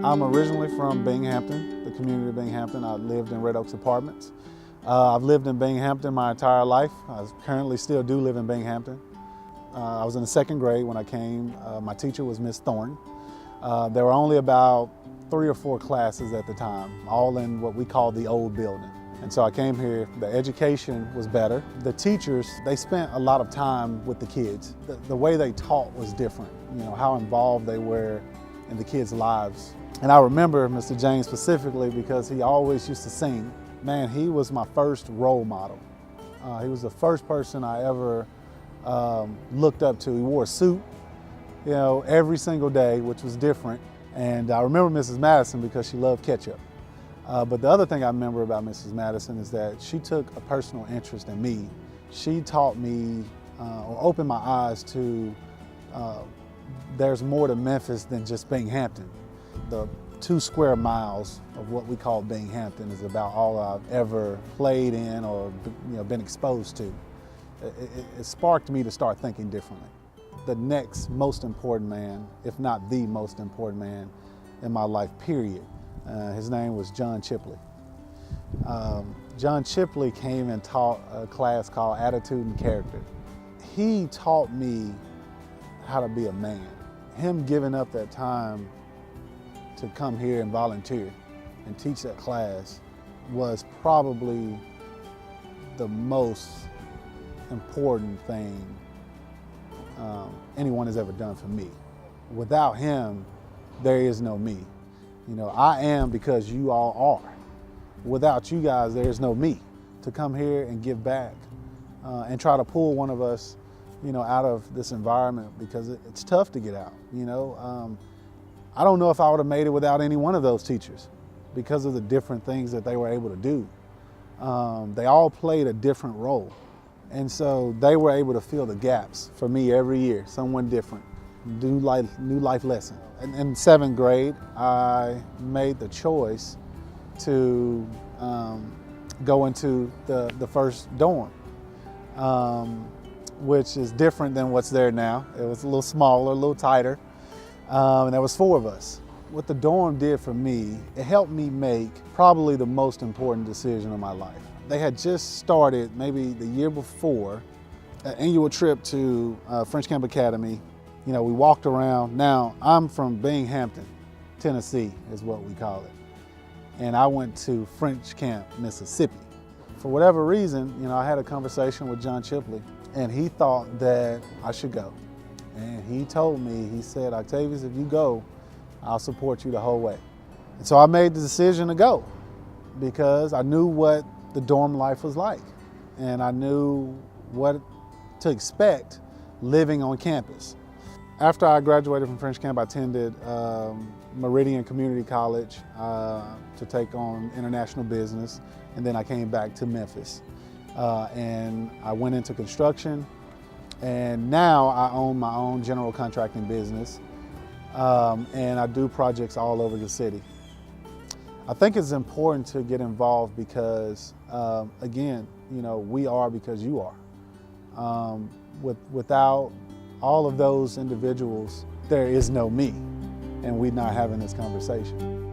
I'm originally from Binghamton, the community of Binghamton. I lived in Red Oaks Apartments. I've lived in Binghamton my entire life. I currently still do live in Binghamton. I was in the second grade when I came. My teacher was Miss Thornton. There were only about 3 or 4 classes at the time, all in what we call the old building. And so I came here. The education was better. The teachers, they spent a lot of time with the kids. The way they taught was different, how involved they were in the kids' lives. And I remember Mr. James specifically because he always used to sing. Man, he was my first role model. He was the first person I ever looked up to. He wore a suit, every single day, which was different. And I remember Mrs. Madison because she loved ketchup. But the other thing I remember about Mrs. Madison is that she took a personal interest in me. She taught me, or opened my eyes to, there's more to Memphis than just Binghamton. The 2 square miles of what we call Binghamton is about all I've ever played in or been exposed to. It sparked me to start thinking differently. The next most important man, if not the most important man in my life, period. His name was John Chipley. John Chipley came and taught a class called Attitude and Character. He taught me how to be a man. Him giving up that time to come here and volunteer and teach that class was probably the most important thing anyone has ever done for me. Without him, there is no me. I am because you all are. Without you guys, there is no me. To come here and give back and try to pull one of us, out of this environment because it's tough to get out. I don't know if I would have made it without any one of those teachers because of the different things that they were able to do. They all played a different role. And so they were able to fill the gaps for me every year, someone different, new life lesson. In 7th grade, I made the choice to go into the first dorm, which is different than what's there now. It was a little smaller, a little tighter, and there was 4 of us. What the dorm did for me, it helped me make probably the most important decision of my life. They had just started, maybe the year before, an annual trip to French Camp Academy. We walked around. Now, I'm from Binghamton, Tennessee is what we call it. And I went to French Camp, Mississippi. For whatever reason, I had a conversation with John Chipley, and he thought that I should go. And he told me, he said, Octavius, if you go, I'll support you the whole way. And so I made the decision to go because I knew what the dorm life was like. And I knew what to expect living on campus. After I graduated from French Camp, I attended Meridian Community College to take on international business. And then I came back to Memphis. And I went into construction. And now I own my own general contracting business. And I do projects all over the city. I think it's important to get involved because, again, we are because you are. Without all of those individuals, there is no me, and we're not having this conversation.